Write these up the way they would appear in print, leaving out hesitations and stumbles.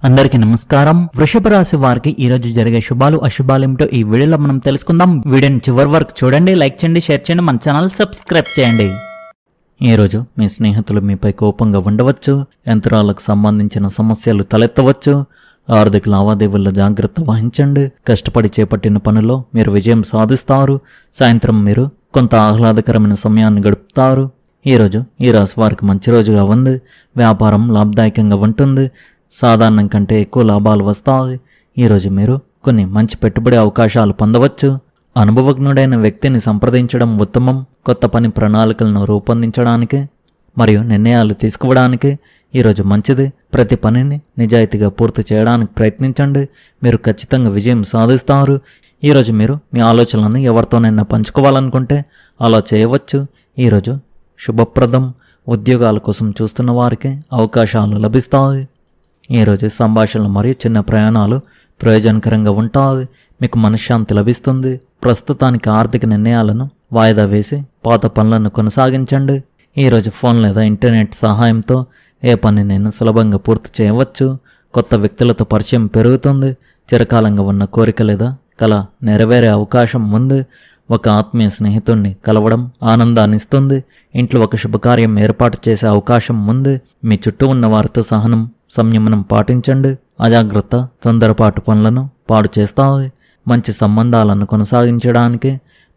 అందరికీ నమస్కారం. వృషభ రాశి వారికి ఈ రోజు జరిగే శుభాలు అశుభాలు ఏమిటో ఈ వీడియోలో మనం తెలుసుకుందాం. వీడియోని చివరి వరకు చూడండి, లైక్ చేయండి, షేర్ చేయండి, మన ఛానల్ సబ్స్క్రైబ్ చేయండి. ఈ రోజు మీ స్నేహితులు మీపై కోపంగా ఉండవచ్చు, యంత్రాలకు సంబంధించిన సమస్యలు తలెత్తవచ్చు. ఆర్థిక లావాదేవీల్లో జాగ్రత్త వహించండి. కష్టపడి చేపట్టిన పనుల్లో మీరు విజయం సాధిస్తారు. సాయంత్రం మీరు కొంత ఆహ్లాదకరమైన సమయాన్ని గడుపుతారు. ఈరోజు ఈ రాశి వారికి మంచి రోజుగా ఉంది. వ్యాపారం లాభదాయకంగా ఉంటుంది. సాధారణం కంటే ఎక్కువ లాభాలు వస్తాయి. ఈరోజు మీరు కొన్ని మంచి పెట్టుబడి అవకాశాలు పొందవచ్చు. అనుభవజ్ఞుడైన వ్యక్తిని సంప్రదించడం ఉత్తమం. కొత్త పని ప్రణాళికలను రూపొందించడానికి మరియు నిర్ణయాలు తీసుకోవడానికి ఈరోజు మంచిది. ప్రతి పనిని నిజాయితీగా పూర్తి చేయడానికి ప్రయత్నించండి. మీరు ఖచ్చితంగా విజయం సాధిస్తారు. ఈరోజు మీరు మీ ఆలోచనలను ఎవరితోనైనా పంచుకోవాలనుకుంటే అలా చేయవచ్చు. ఈరోజు శుభప్రదం. ఉద్యోగాల కోసం చూస్తున్న వారికి అవకాశాలు లభిస్తాయి. ఈరోజు సంభాషణలు మరియు చిన్న ప్రయాణాలు ప్రయోజనకరంగా ఉంటాయి. మీకు మనశ్శాంతి లభిస్తుంది. ప్రస్తుతానికి ఆర్థిక నిర్ణయాలను వాయిదా వేసి పాత పనులను కొనసాగించండి. ఈరోజు ఫోన్ లేదా ఇంటర్నెట్ సహాయంతో ఏ పనినైనా సులభంగా పూర్తి చేయవచ్చు. కొత్త వ్యక్తులతో పరిచయం పెరుగుతుంది. చిరకాలంగా ఉన్న కోరిక లేదా కల నెరవేరే అవకాశం ఉంది. ఒక ఆత్మీయ స్నేహితుడిని కలవడం ఆనందాన్ని ఇస్తుంది. ఇంట్లో ఒక శుభకార్యం ఏర్పాటు చేసే అవకాశం ఉంది. మీ చుట్టూ ఉన్న వారితో సహనం సంయమనం పాటించండి. అజాగ్రత్త తొందరపాటు పనులను పాడు చేస్తాయి. మంచి సంబంధాలను కొనసాగించడానికి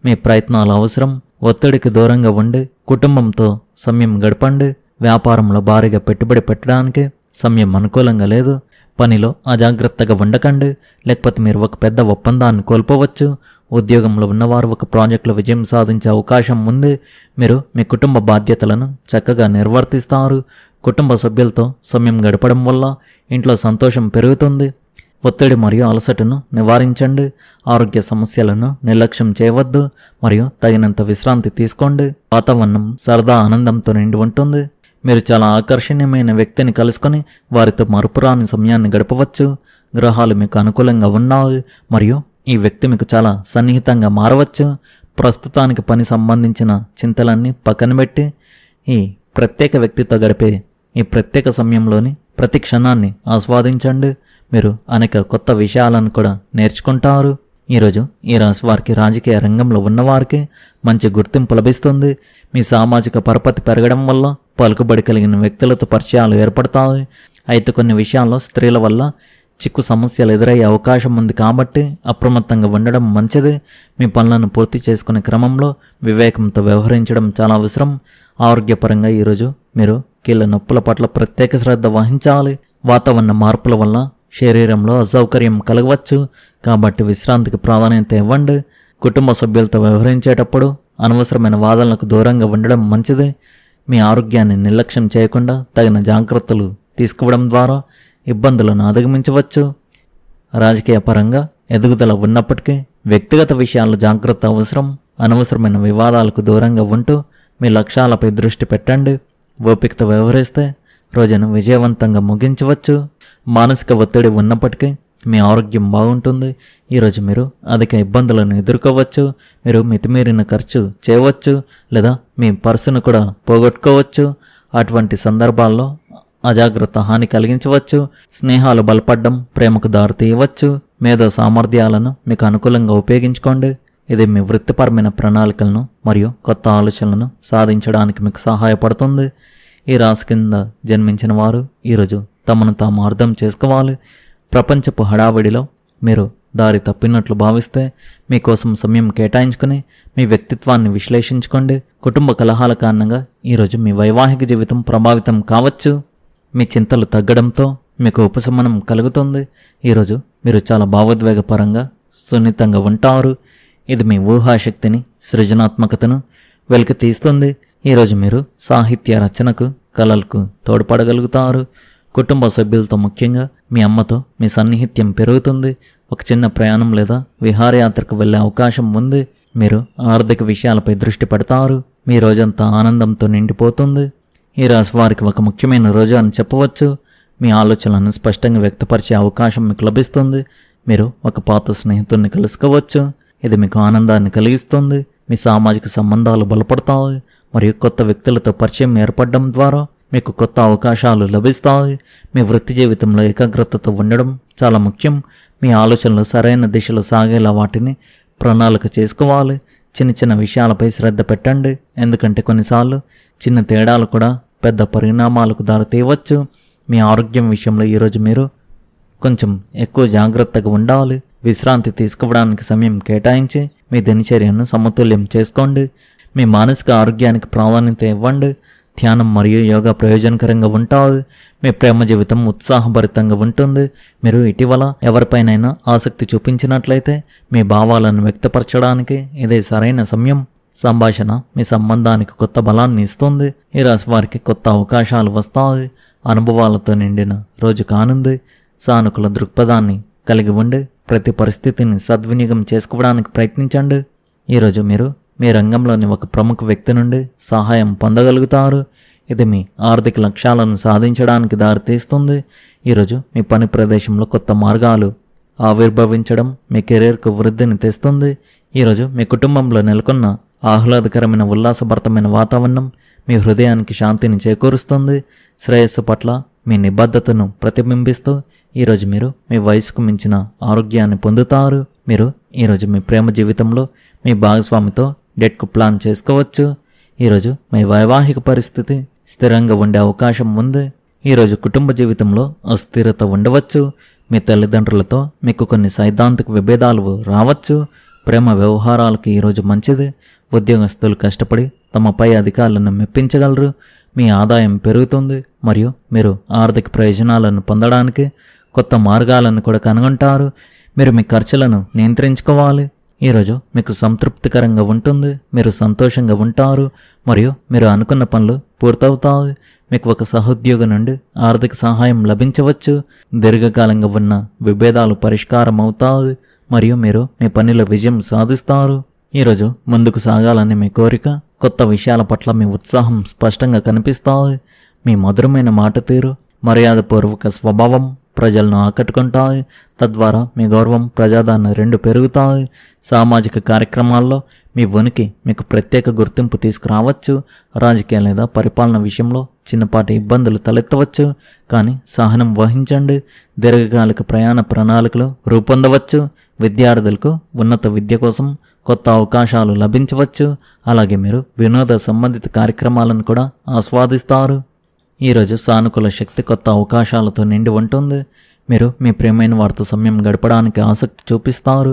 మీ ప్రయత్నాలు అవసరం. ఒత్తిడికి దూరంగా ఉండి కుటుంబంతో సమయం గడపండి. వ్యాపారంలో భారీగా పెట్టుబడి పెట్టడానికి సమయం అనుకూలంగా లేదు. పనిలో అజాగ్రత్తగా ఉండకండి, లేకపోతే మీరు ఒక పెద్ద ఒప్పందాన్ని కోల్పోవచ్చు. ఉద్యోగంలో ఉన్నవారు ఒక ప్రాజెక్టులో విజయం సాధించే అవకాశం ఉంది. మీరు మీ కుటుంబ బాధ్యతలను చక్కగా నిర్వర్తిస్తారు. కుటుంబ సభ్యులతో సమయం గడపడం వల్ల ఇంట్లో సంతోషం పెరుగుతుంది. ఒత్తిడి మరియు అలసటను నివారించండి. ఆరోగ్య సమస్యలను నిర్లక్ష్యం చేయవద్దు మరియు తగినంత విశ్రాంతి తీసుకోండి. వాతావరణం సరదా ఆనందంతో నిండి ఉంటుంది. మీరు చాలా ఆకర్షణీయమైన వ్యక్తిని కలుసుకొని వారితో మరుపురాని సమయాన్ని గడపవచ్చు. గ్రహాలు మీకు అనుకూలంగా ఉన్నాయి మరియు ఈ వ్యక్తి మీకు చాలా సన్నిహితంగా మారవచ్చు. ప్రస్తుతానికి పని సంబంధించిన చింతలన్నీ పక్కన పెట్టి ఈ ప్రత్యేక వ్యక్తితో గడిపే ఈ ప్రత్యేక సమయంలోని ప్రతి క్షణాన్ని ఆస్వాదించండి. మీరు అనేక కొత్త విషయాలను కూడా నేర్చుకుంటారు. ఈరోజు ఈ రాశి వారికి రాజకీయ రంగంలో ఉన్నవారికి మంచి గుర్తింపు లభిస్తుంది. మీ సామాజిక పరపతి పెరగడం వల్ల పలుకుబడి కలిగిన వ్యక్తులతో పరిచయాలు ఏర్పడతాయి. అయితే కొన్ని విషయాల్లో స్త్రీల వల్ల చిక్కు సమస్యలు ఎదురయ్యే అవకాశం ఉంది కాబట్టి అప్రమత్తంగా ఉండడం మంచిది. మీ పనులను పూర్తి చేసుకునే క్రమంలో వివేకంతో వ్యవహరించడం చాలా అవసరం. ఆరోగ్యపరంగా ఈరోజు మీరు కీళ్ళ నొప్పుల పట్ల ప్రత్యేక శ్రద్ధ వహించాలి. వాతావరణ మార్పుల వల్ల శరీరంలో అసౌకర్యం కలగవచ్చు కాబట్టి విశ్రాంతికి ప్రాధాన్యత ఇవ్వండి. కుటుంబ సభ్యులతో వ్యవహరించేటప్పుడు అనవసరమైన వాదనలకు దూరంగా ఉండడం మంచిది. మీ ఆరోగ్యాన్ని నిర్లక్ష్యం చేయకుండా తగిన జాగ్రత్తలు తీసుకోవడం ద్వారా ఇబ్బందులను అధిగమించవచ్చు. రాజకీయ పరంగా ఎదుగుదల ఉన్నప్పటికీ వ్యక్తిగత విషయాల్లో జాగ్రత్త అవసరం. అనవసరమైన వివాదాలకు దూరంగా ఉంటూ మీ లక్ష్యాలపై దృష్టి పెట్టండి. ఓపికతో వ్యవహరిస్తే రోజును విజయవంతంగా ముగించవచ్చు. మానసిక ఒత్తిడి ఉన్నప్పటికీ మీ ఆరోగ్యం బాగుంటుంది. ఈరోజు మీరు అధిక ఇబ్బందులను ఎదుర్కోవచ్చు. మీరు మితిమీరిన ఖర్చు చేయవచ్చు లేదా మీ పర్సును కూడా పోగొట్టుకోవచ్చు. అటువంటి సందర్భాల్లో అజాగ్రత్త హాని కలిగించవచ్చు. స్నేహాలు బలపడడం ప్రేమకు దారితీయవచ్చు. మేధో సామర్థ్యాలను మీకు అనుకూలంగా ఉపయోగించుకోండి. ఇది మీ వృత్తిపరమైన ప్రణాళికలను మరియు కొత్త ఆలోచనలను సాధించడానికి మీకు సహాయపడుతుంది. ఈ రాశి కింద జన్మించిన వారు ఈరోజు తమను తాము అర్థం చేసుకోవాలి. ప్రపంచపు హడావిడిలో మీరు దారి తప్పినట్లు భావిస్తే మీకోసం సమయం కేటాయించుకుని మీ వ్యక్తిత్వాన్ని విశ్లేషించుకోండి. కుటుంబ కలహాల కారణంగా ఈరోజు మీ వైవాహిక జీవితం ప్రభావితం కావచ్చు. మీ చింతలు తగ్గడంతో మీకు ఉపశమనం కలుగుతుంది. ఈరోజు మీరు చాలా భావోద్వేగపరంగా సున్నితంగా ఉంటారు. ఇది మీ ఊహాశక్తిని సృజనాత్మకతను వెలికి తీస్తుంది. ఈరోజు మీరు సాహిత్య రచనకు కళలకు తోడ్పడగలుగుతారు. కుటుంబ సభ్యులతో ముఖ్యంగా మీ అమ్మతో మీ సన్నిహిత్యం పెరుగుతుంది. ఒక చిన్న ప్రయాణం లేదా విహారయాత్రకు వెళ్ళే అవకాశం ఉంది. మీరు ఆర్థిక విషయాలపై దృష్టి పెడతారు. మీ రోజంతా ఆనందంతో నిండిపోతుంది. ఈ రాశి వారికి ఒక ముఖ్యమైన రోజు అని చెప్పవచ్చు. మీ ఆలోచనలను స్పష్టంగా వ్యక్తపరిచే అవకాశం మీకు లభిస్తుంది. మీరు ఒక పాత స్నేహితుడిని కలుసుకోవచ్చు. ఇది మీకు ఆనందాన్ని కలిగిస్తుంది. మీ సామాజిక సంబంధాలు బలపడతాయి మరియు కొత్త వ్యక్తులతో పరిచయం ఏర్పడడం ద్వారా మీకు కొత్త అవకాశాలు లభిస్తాయి. మీ వృత్తి జీవితంలో ఏకాగ్రతతో ఉండడం చాలా ముఖ్యం. మీ ఆలోచనలు సరైన దిశలో సాగేలా వాటిని ప్రణాళిక చేసుకోవాలి. చిన్న చిన్న విషయాలపై శ్రద్ధ పెట్టండి, ఎందుకంటే కొన్నిసార్లు చిన్న తేడాలు కూడా పెద్ద పరిణామాలకు దారితీయవచ్చు. మీ ఆరోగ్యం విషయంలో ఈరోజు మీరు కొంచెం ఎక్కువ జాగ్రత్తగా ఉండాలి. విశ్రాంతి తీసుకోవడానికి సమయం కేటాయించి మీ దినచర్యను సమతుల్యం చేసుకోండి. మీ మానసిక ఆరోగ్యానికి ప్రాధాన్యత ఇవ్వండి. ధ్యానం మరియు యోగా ప్రయోజనకరంగా ఉంటాయి. మీ ప్రేమ జీవితం ఉత్సాహభరితంగా ఉంటుంది. మీరు ఇటీవల ఎవరిపైనైనా ఆసక్తి చూపించినట్లయితే మీ భావాలను వ్యక్తపరచడానికి ఇదే సరైన సమయం. సంభాషణ మీ సంబంధానికి కొత్త బలాన్ని ఇస్తుంది. ఈ రాశి వారికి కొత్త అవకాశాలు వస్తాయి. అనుభవాలతో నిండిన రోజు కానుంది. సానుకూల దృక్పథాన్ని కలిగి ఉండి ప్రతి పరిస్థితిని సద్వినియోగం చేసుకోవడానికి ప్రయత్నించండి. ఈరోజు మీరు మీ రంగంలోని ఒక ప్రముఖ వ్యక్తి నుండి సహాయం పొందగలుగుతారు. ఇది మీ ఆర్థిక లక్ష్యాలను సాధించడానికి దారితీస్తుంది. ఈరోజు మీ పని ప్రదేశంలో కొత్త మార్గాలు ఆవిర్భవించడం మీ కెరీర్కు వృద్ధిని తెస్తుంది. ఈరోజు మీ కుటుంబంలో నెలకొన్న ఆహ్లాదకరమైన ఉల్లాసభరితమైన వాతావరణం మీ హృదయానికి శాంతిని చేకూరుస్తుంది. శ్రేయస్సు పట్ల మీ నిబద్ధతను ప్రతిబింబిస్తూ ఈరోజు మీరు మీ వయసుకు మించిన ఆరోగ్యాన్ని పొందుతారు. మీరు ఈరోజు మీ ప్రేమ జీవితంలో మీ భాగస్వామితో డేట్కు ప్లాన్ చేసుకోవచ్చు. ఈరోజు మీ వైవాహిక పరిస్థితి స్థిరంగా ఉండే అవకాశం ఉంది. ఈరోజు కుటుంబ జీవితంలో అస్థిరత ఉండవచ్చు. మీ తల్లిదండ్రులతో మీకు కొన్ని సైద్ధాంతిక విభేదాలు రావచ్చు. ప్రేమ వ్యవహారాలకు ఈరోజు మంచిది. ఉద్యోగస్తులు కష్టపడి తమ పై అధికారులను మెప్పించగలరు. మీ ఆదాయం పెరుగుతుంది మరియు మీరు ఆర్థిక ప్రయోజనాలను పొందడానికి కొత్త మార్గాలను కూడా కనుగొంటారు. మీరు మీ ఖర్చులను నియంత్రించుకోవాలి. ఈరోజు మీకు సంతృప్తికరంగా ఉంటుంది. మీరు సంతోషంగా ఉంటారు మరియు మీరు అనుకున్న పనులు పూర్తవుతాయి. మీకు ఒక సహోద్యోగి నుండి ఆర్థిక సహాయం లభించవచ్చు. దీర్ఘకాలంగా ఉన్న విభేదాలు పరిష్కారం అవుతాయి మరియు మీరు మీ పనిలో విజయం సాధిస్తారు. ఈరోజు ముందుకు సాగాలని మీ కోరిక. కొత్త విషయాల పట్ల మీ ఉత్సాహం స్పష్టంగా కనిపిస్తాయి. మీ మధురమైన మాట తీరు, మర్యాదపూర్వక స్వభావం ప్రజలను ఆకట్టుకుంటాయి. తద్వారా మీ గౌరవం, ప్రజాదరణ రెండు పెరుగుతాయి. సామాజిక కార్యక్రమాల్లో మీ ఉనికి మీకు ప్రత్యేక గుర్తింపు తీసుకురావచ్చు. రాజకీయ లేదా పరిపాలన విషయంలో చిన్నపాటి ఇబ్బందులు తలెత్తవచ్చు, కానీ సహనం వహించండి. దీర్ఘకాలిక ప్రయాణ ప్రణాళికలు రూపొందవచ్చు. విద్యార్థులకు ఉన్నత విద్య కోసం కొత్త అవకాశాలు లభించవచ్చు. అలాగే మీరు వినోద సంబంధిత కార్యక్రమాలను కూడా ఆస్వాదిస్తారు. ఈరోజు సానుకూల శక్తి కొత్త అవకాశాలతో నిండి ఉంటుంది. మీరు మీ ప్రియమైన వారితో సమయం గడపడానికి ఆసక్తి చూపిస్తారు.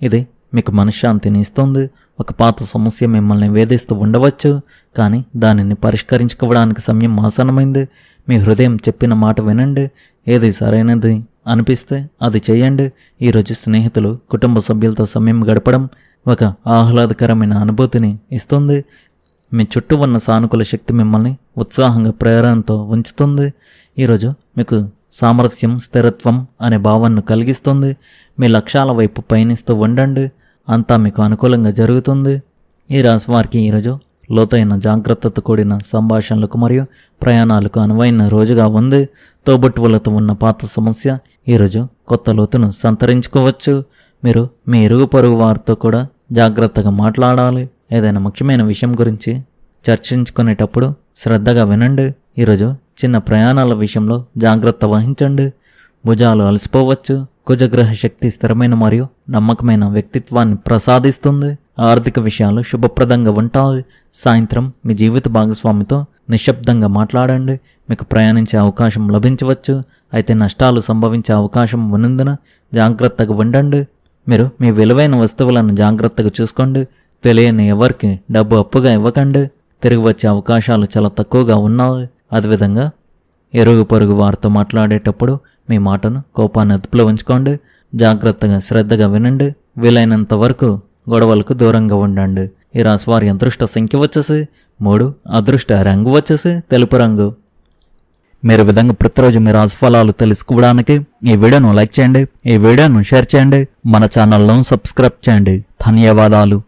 ఇది మీకు మనశ్శాంతిని ఇస్తుంది. ఒక పాత సమస్య మిమ్మల్ని వేధిస్తూ ఉండవచ్చు, కానీ దానిని పరిష్కరించుకోవడానికి సమయం ఆసన్నమైంది. మీ హృదయం చెప్పిన మాట వినండి. ఏది సరైనది అనిపిస్తే అది చేయండి. ఈరోజు స్నేహితులు, కుటుంబ సభ్యులతో సమయం గడపడం ఒక ఆహ్లాదకరమైన అనుభూతిని ఇస్తుంది. మీ చుట్టూ ఉన్న సానుకూల శక్తి మిమ్మల్ని ఉత్సాహంగా ప్రేరణతో ఉంచుతుంది. ఈరోజు మీకు సామరస్యం, స్థిరత్వం అనే భావనను కలిగిస్తుంది. మీ లక్ష్యాల వైపు పయనిస్తూ ఉండండి. అంతా మీకు అనుకూలంగా జరుగుతుంది. ఈ రాశి వారికి ఈరోజు లోతైన జాగ్రత్తతో కూడిన సంభాషణలకు మరియు ప్రయాణాలకు అనువైన రోజుగా ఉంది. తోబుట్టువులతో ఉన్న పాత సమస్య ఈరోజు కొత్త లోతును సంతరించుకోవచ్చు. మీరు మీ ఇరుగు పొరుగు వారితో కూడా జాగ్రత్తగా మాట్లాడాలి. ఏదైనా ముఖ్యమైన విషయం గురించి చర్చించుకునేటప్పుడు శ్రద్ధగా వినండి. ఈరోజు చిన్న ప్రయాణాల విషయంలో జాగ్రత్త వహించండి. భుజాలు అలసిపోవచ్చు. కుజగ్రహ శక్తి స్థిరమైన మరియు నమ్మకమైన వ్యక్తిత్వాన్ని ప్రసాదిస్తుంది. ఆర్థిక విషయాలు శుభప్రదంగా ఉంటాయి. సాయంత్రం మీ జీవిత భాగస్వామితో నిశ్శబ్దంగా మాట్లాడండి. మీకు ప్రయాణించే అవకాశం లభించవచ్చు, అయితే నష్టాలు సంభవించే అవకాశం ఉన్నందున జాగ్రత్తగా ఉండండి. మీరు మీ విలువైన వస్తువులను జాగ్రత్తగా చూసుకోండి. తెలియని ఎవరికి డబ్బు అప్పుగా ఇవ్వకండి. తిరిగి వచ్చే అవకాశాలు చాలా తక్కువగా ఉన్నాయి. అదేవిధంగా ఇరుగు పొరుగు వారితో మాట్లాడేటప్పుడు మీ మాటను కోపాన్ని అదుపులో ఉంచుకోండి. జాగ్రత్తగా శ్రద్ధగా వినండి. వీలైనంత వరకు గొడవలకు దూరంగా ఉండండి. ఈ రాశి వారి అదృష్ట సంఖ్య వచ్చేసి 3, అదృష్ట రంగు వచ్చేసి తెలుపు రంగు. మీరు విధంగా ప్రతిరోజు మీ రాశి ఫలాలు తెలుసుకోవడానికి ఈ వీడియోను లైక్ చేయండి, ఈ వీడియోను షేర్ చేయండి, మన ఛానల్ను సబ్స్క్రైబ్ చేయండి. ధన్యవాదాలు.